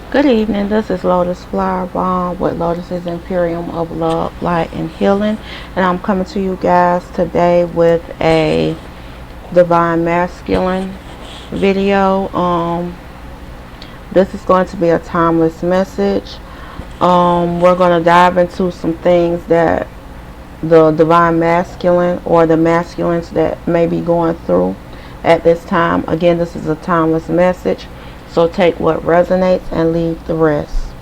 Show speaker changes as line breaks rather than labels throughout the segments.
Good evening. This is Lotus Flower Bomb with Lotus's Imperium of Love, Light, and Healing. And I'm coming to you guys today with a Divine Masculine video. This is going to be a timeless message. We're going to dive into some things that the Divine Masculine or the masculines that may be going through at this time. Again, this is a timeless message. So take what resonates and leave the rest.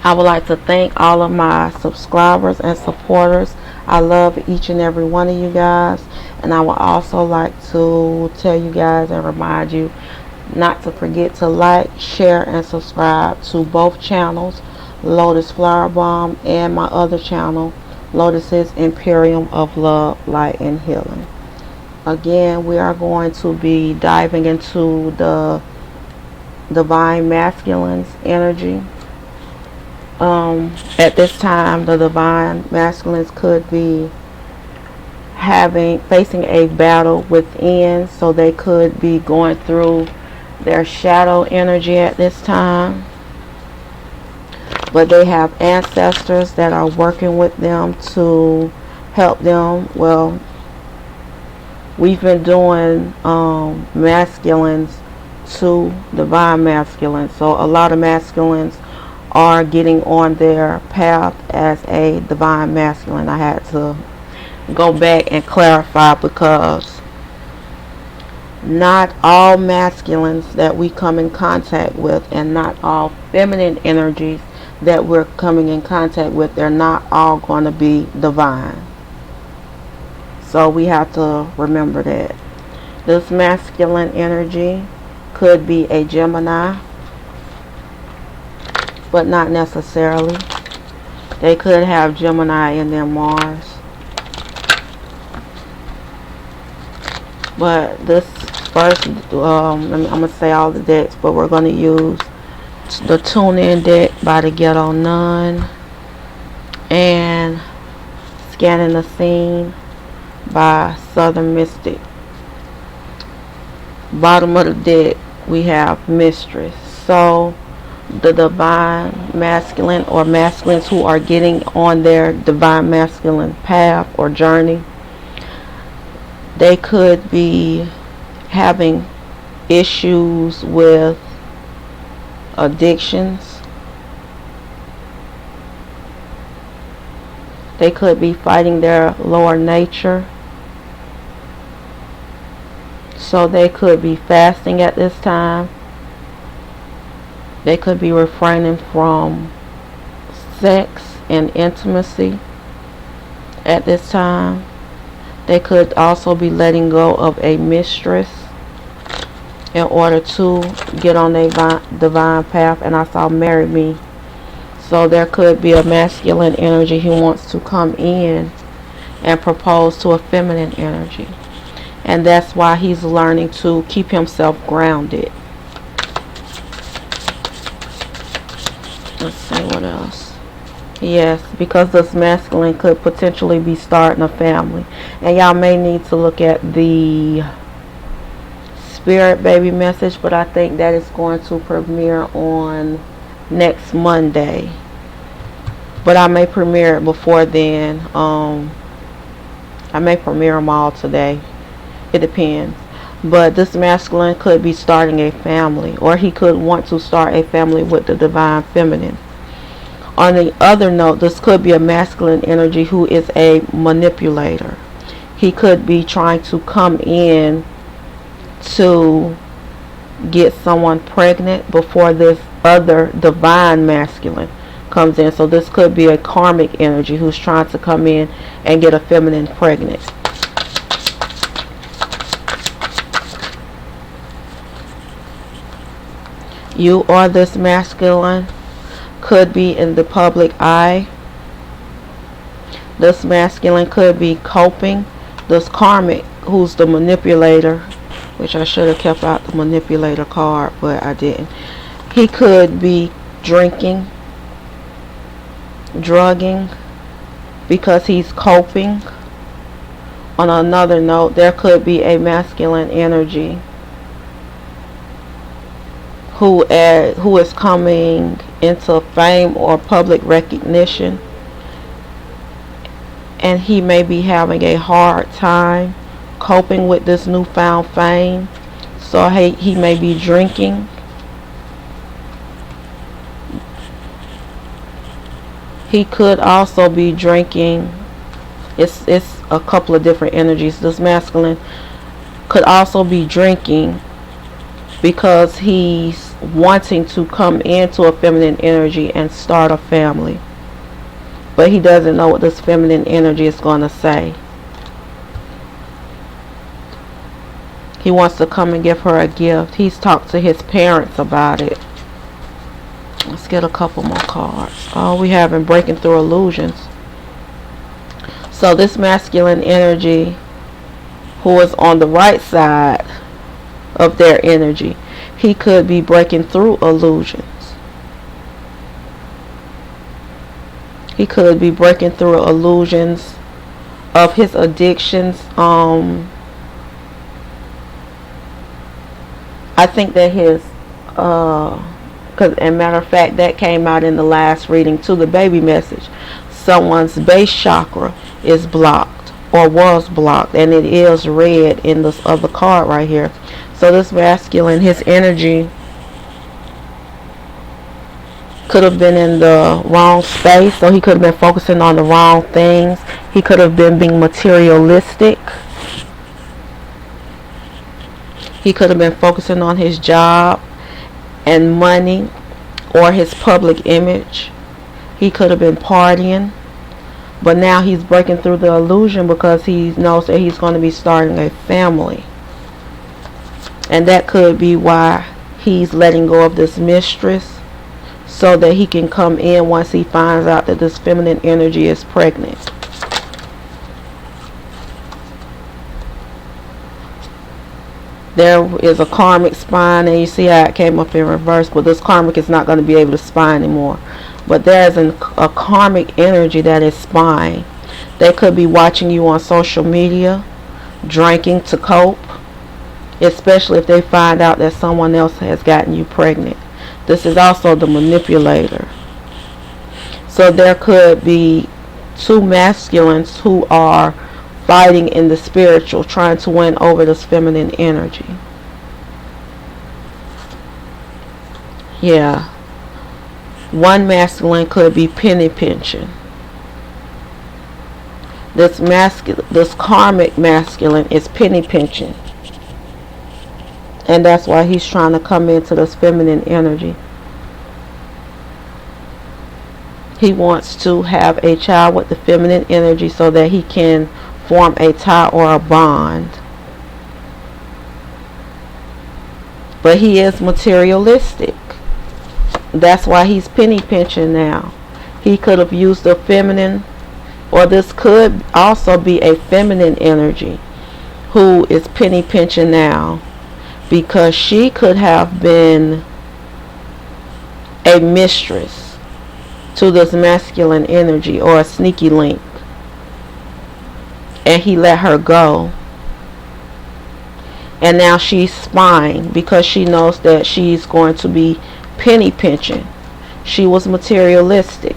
I would like to thank all of my subscribers and supporters. I love each and every one of you guys. And I would also like to tell you guys and remind you not to forget to like, share, and subscribe to both channels, Lotus Flower Bomb and my other channel, Lotus's Imperium of Love, Light, and Healing. Again, we are going to be diving into the Divine Masculine's energy. At this time, the Divine Masculines could be facing a battle within, so they could be going through their shadow energy at this time. But they have ancestors that are working with them to help them. Well, we've been doing masculines to Divine Masculines, so a lot of masculines are getting on their path as a Divine Masculine. I had to go back and clarify because not all masculines that we come in contact with, and not all feminine energies that we're coming in contact with, they're not all going to be divine. So we have to remember that. This masculine energy could be a Gemini, but not necessarily. They could have Gemini in their Mars. But this first, I'm going to say all the decks, but we're going to use the Tune-In deck by the Ghetto Nun and Scanning the Scene by Southern Mystic. Bottom of the deck, we have Mistress. So the Divine Masculine or masculines who are getting on their Divine Masculine path or journey, they could be having issues with addictions. They could be fighting their lower nature. So they could be fasting at this time. They could be refraining from sex and intimacy at this time. They could also be letting go of a mistress in order to get on a divine path. And I saw marry me. So there could be a masculine energy who wants to come in and propose to a feminine energy. And that's why he's learning to keep himself grounded. Let's see what else. Yes, because this masculine could potentially be starting a family. And y'all may need to look at the Spirit Baby message, but I think that is going to premiere on next Monday. But I may premiere it before then. I may premiere them all today. It depends. But this masculine could be starting a family, or he could want to start a family with the Divine Feminine. On the other note, this could be a masculine energy who is a manipulator. He could be trying to come in to get someone pregnant before this other Divine Masculine comes in. So this could be a karmic energy who's trying to come in and get a feminine pregnant. You or this masculine could be in the public eye. This masculine could be coping. This karmic, who's the manipulator, which I should have kept out the manipulator card, but I didn't. He could be drinking, drugging, because he's coping. On another note, there could be a masculine energy who is coming into fame or public recognition, and he may be having a hard time coping with this newfound fame. So he may be drinking. He could also be drinking. It's a couple of different energies. This masculine could also be drinking because he's wanting to come into a feminine energy and start a family. But he doesn't know what this feminine energy is going to say. He wants to come and give her a gift. He's talked to his parents about it. Let's get a couple more cards. Oh, we have been breaking through illusions. So this masculine energy who is on the right side of their energy, he could be breaking through illusions. He could be breaking through illusions of his addictions. I think that his because as a matter of fact, that came out in the last reading to the baby message. Someone's base chakra is blocked or was blocked, and it is red in this other card right here. So this masculine, his energy could have been in the wrong space, so he could have been focusing on the wrong things. He could have been being materialistic. He could have been focusing on his job and money or his public image. He could have been partying. But now he's breaking through the illusion because he knows that he's going to be starting a family. And that could be why he's letting go of this mistress, so that he can come in once he finds out that this feminine energy is pregnant. There is a karmic spine, and you see how it came up in reverse, but this karmic is not going to be able to spy anymore. But there's a karmic energy that is spying. They could be watching you on social media, drinking to cope, especially if they find out that someone else has gotten you pregnant. This is also the manipulator. So there could be two masculines who are fighting in the spiritual, trying to win over this feminine energy. Yeah. One masculine could be penny pinching. This karmic masculine is penny pinching. And that's why he's trying to come into this feminine energy. He wants to have a child with the feminine energy so that he can form a tie or a bond. But he is materialistic. That's why he's penny pinching now. He could have used the feminine, or this could also be a feminine energy who is penny pinching now, because she could have been a mistress to this masculine energy or a sneaky link, and he let her go. And now she's spying because she knows that she's going to be penny pinching. She was materialistic,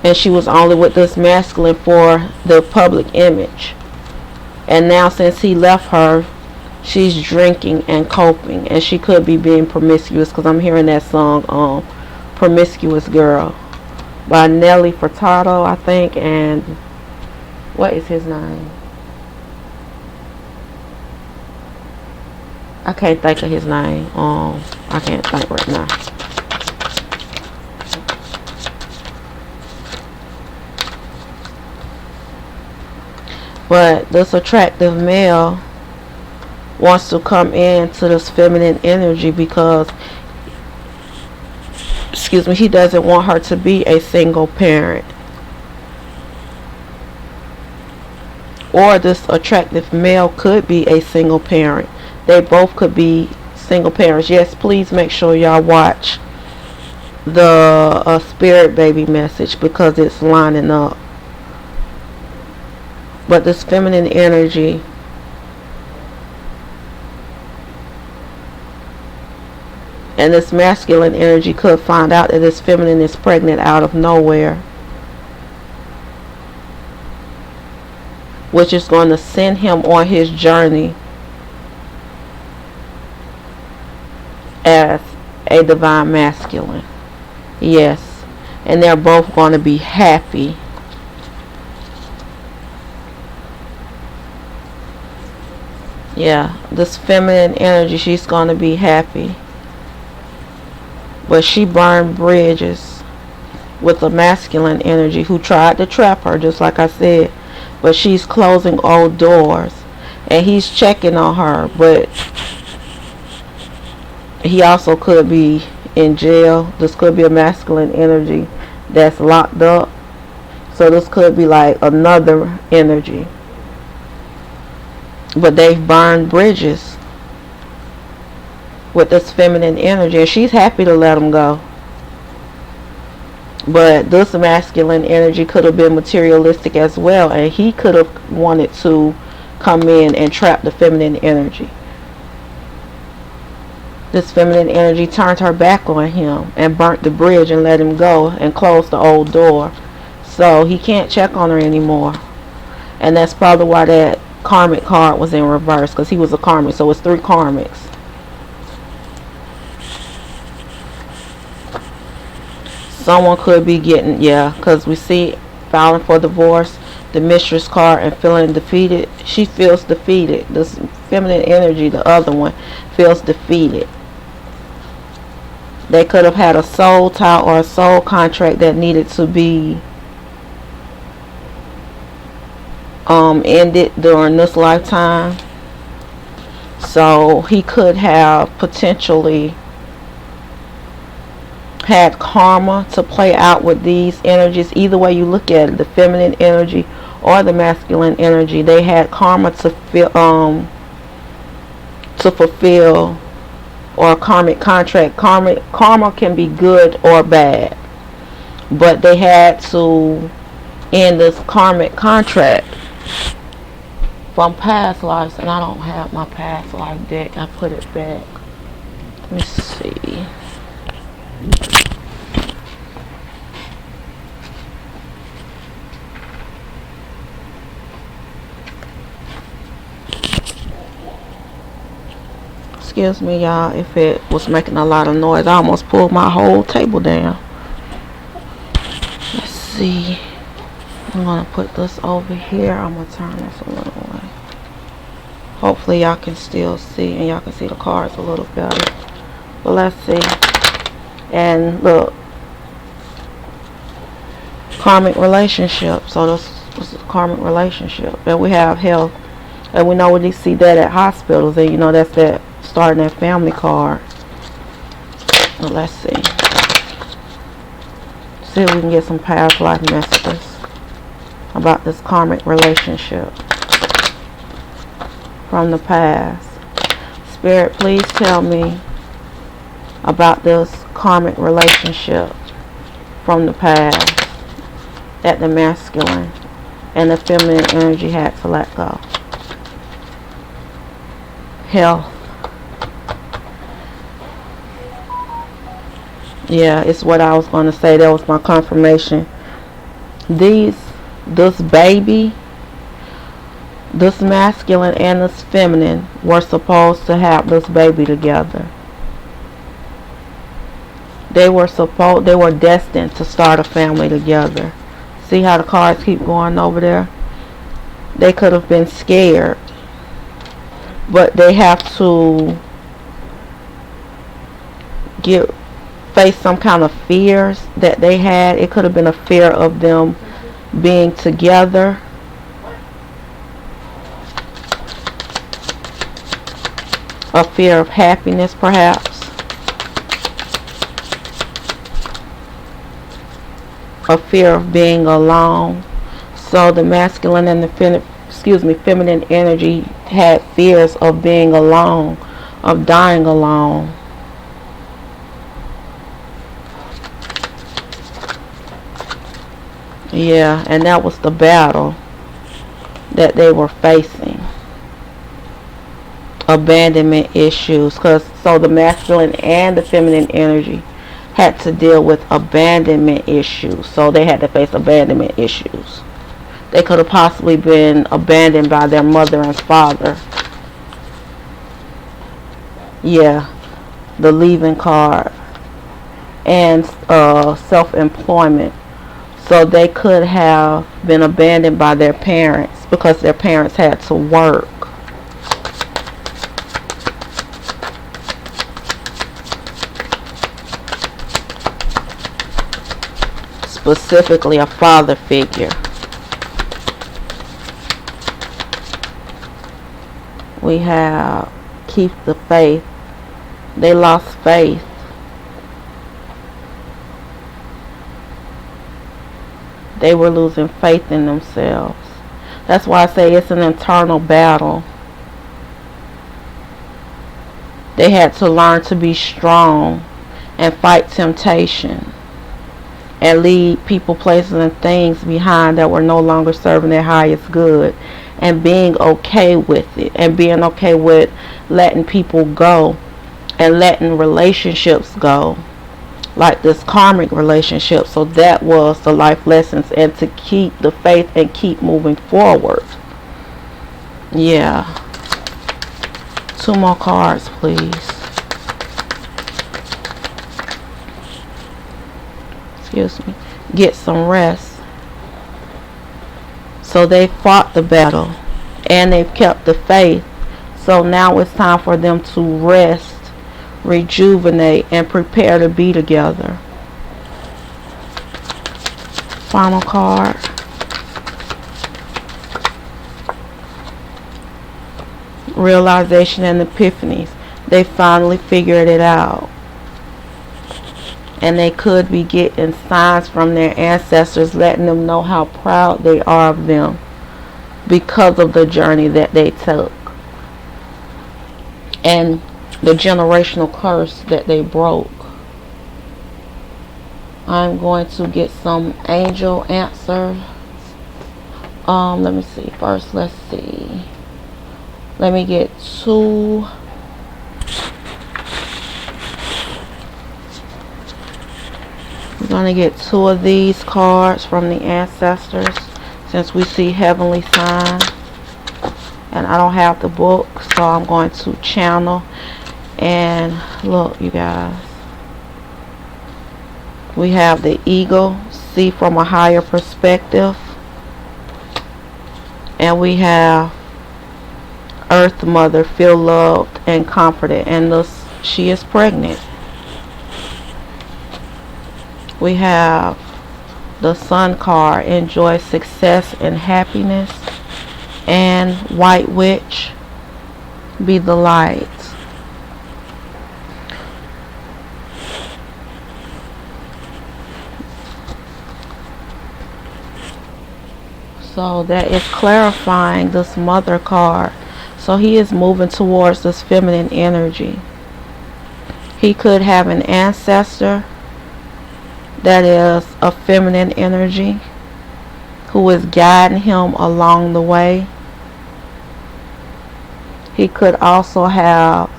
and she was only with this masculine for the public image. And now since he left her, she's drinking and coping, and she could be being promiscuous, because I'm hearing that song Promiscuous Girl by Nelly Furtado, I think, and what is his name? I can't think of his name. I can't think right now. But this attractive male wants to come into this feminine energy because, he doesn't want her to be a single parent. Or this attractive male could be a single parent. They both could be single parents. Yes, please make sure y'all watch the spirit baby message, because it's lining up. But this feminine energy . And this masculine energy could find out that this feminine is pregnant out of nowhere, which is going to send him on his journey as a divine masculine. Yes. And they're both going to be happy. Yeah, this feminine energy, she's going to be happy. But she burned bridges with the masculine energy who tried to trap her, just like I said. But she's closing old doors. And he's checking on her. But he also could be in jail. This could be a masculine energy that's locked up. So this could be like another energy. But they've burned bridges with this feminine energy, and she's happy to let him go. But this masculine energy could have been materialistic as well, and he could have wanted to come in and trap the feminine energy. This feminine energy turned her back on him and burnt the bridge and let him go and closed the old door. So he can't check on her anymore. And that's probably why that karmic card was in reverse, because he was a karmic. So it's 3 karmics. Someone could be getting, yeah, because we see filing for divorce, the mistress card, and feeling defeated. She feels defeated. This feminine energy, the other one, feels defeated. They could have had a soul tie or a soul contract that needed to be ended during this lifetime. So he could have potentially had karma to play out with these energies. Either way you look at it, the feminine energy or the masculine energy, they had karma to fulfill, or a karmic contract. Karma can be good or bad, but they had to end this karmic contract from past lives. And I don't have my past life deck. I put it back. Let me see. Excuse me, y'all, if it was making a lot of noise. I almost pulled my whole table down. Let's see. I'm going to put this over here. I'm going to turn this a little way. Hopefully y'all can still see, and y'all can see the cards a little better. But let's see. And look. Karmic relationship. So this is a karmic relationship. And we have health. And we know when you see that at hospitals, and you know that's that starting that family card. Well, let's see. See if we can get some past life messages about this karmic relationship from the past. Spirit, please tell me about this karmic relationship from the past that the masculine and the feminine energy had to let go. Health. Yeah, it's what I was going to say. That was my confirmation. This baby, this masculine and this feminine were supposed to have this baby together. They were destined to start a family together. See how the cards keep going over there? They could have been scared, but they have to face some kind of fears that they had. It could have been a fear of them being together. A fear of happiness, perhaps. A fear of being alone. So the masculine and the feminine energy had fears of being alone, of dying alone. Yeah, and that was the battle that they were facing. abandonment issues, because so the masculine and the feminine energy had to deal with abandonment issues. So they had to face abandonment issues. They could have possibly been abandoned by their mother and father. Yeah, the leaving card. And self-employment. So they could have been abandoned by their parents because their parents had to work. Specifically a father figure. We have keep the faith. They lost faith. They were losing faith in themselves. That's why I say it's an internal battle. They had to learn to be strong and fight temptation and leave people, places, and things behind that were no longer serving their highest good, and being okay with it, and being okay with letting people go and letting relationships go, like this karmic relationship. So that was the life lessons, and to keep the faith and keep moving forward. Yeah. 2 more cards, please. Excuse me. Get some rest. So they fought the battle and they've kept the faith. So now it's time for them to rest, rejuvenate, and prepare to be together. Final card. Realization and epiphanies. They finally figured it out. And they could be getting signs from their ancestors letting them know how proud they are of them because of the journey that they took. And the generational curse that they broke. I'm going to get some angel answers. Let me see. First, let's see. Let me get 2. I'm going to get 2 of these cards from the ancestors, since we see heavenly signs. And I don't have the book, so I'm going to channel. And look, you guys. We have the eagle, see from a higher perspective. And we have Earth Mother, feel loved and comforted. And she is pregnant. We have the Sun card, enjoy success and happiness. And White Witch, be the light. So that is clarifying this Mother card. So he is moving towards this feminine energy. He could have an ancestor that is a feminine energy who is guiding him along the way. He could also have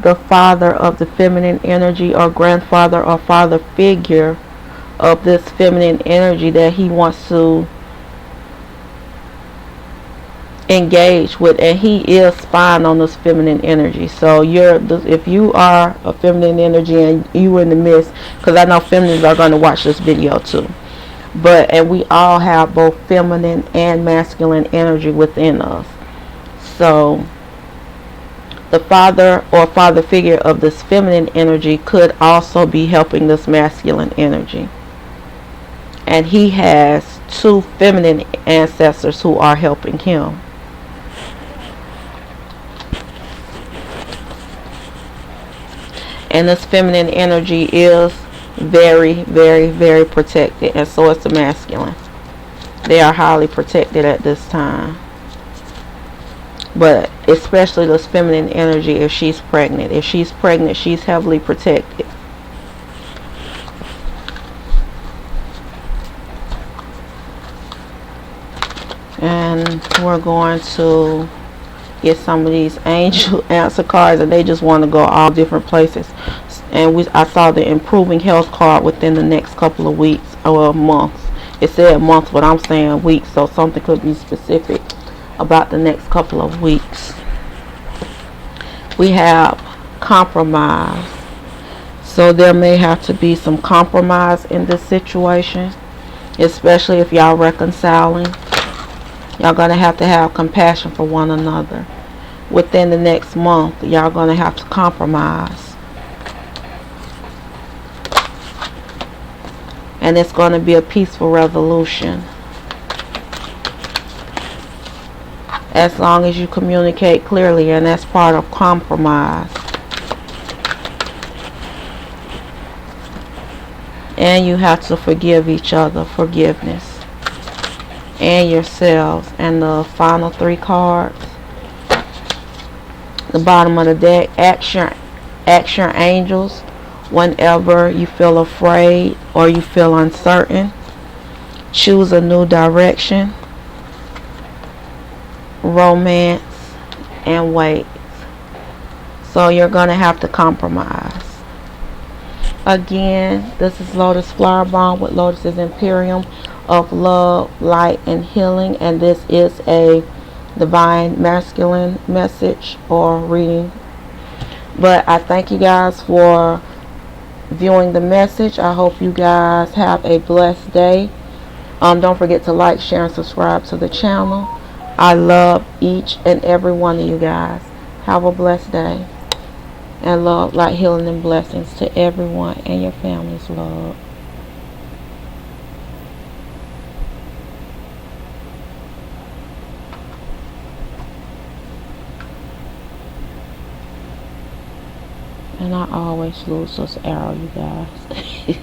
the father of the feminine energy, or grandfather or father figure of this feminine energy that he wants to engage with, and he is spying on this feminine energy. So if you are a feminine energy and you in the midst, because I know feminines are going to watch this video too, and we all have both feminine and masculine energy within us. So the father or father figure of this feminine energy could also be helping this masculine energy, and he has 2 feminine ancestors who are helping him. And this feminine energy is very, very, very protected. And so is the masculine. They are highly protected at this time. But especially this feminine energy, if she's pregnant. If she's pregnant, she's heavily protected. And we're going to get some of these angel answer cards, and they just want to go all different places. And I saw the improving health card within the next couple of weeks or months. It said months, but I'm saying weeks, so something could be specific about the next couple of weeks. We have compromise. So there may have to be some compromise in this situation, especially if y'all reconciling. Y'all gonna have to have compassion for one another. Within the next month, y'all gonna have to compromise. And it's gonna be a peaceful resolution. As long as you communicate clearly, and that's part of compromise. And you have to forgive each other, forgiveness, and yourselves. And the final 3 cards, the bottom of the deck, ask your angels whenever you feel afraid or you feel uncertain. Choose a new direction, romance, and wait. So you're going to have to compromise. Again, this is Lotus Flower Bomb with Lotus's Imperium of Love, Light, and Healing. And this is a divine masculine message or reading. But I thank you guys for viewing the message. I hope you guys have a blessed day. Don't forget to like, share, and subscribe to the channel. I love each and every one of you guys. Have a blessed day. And love, light, healing, and blessings to everyone and your families, love. And I always lose this arrow, you guys.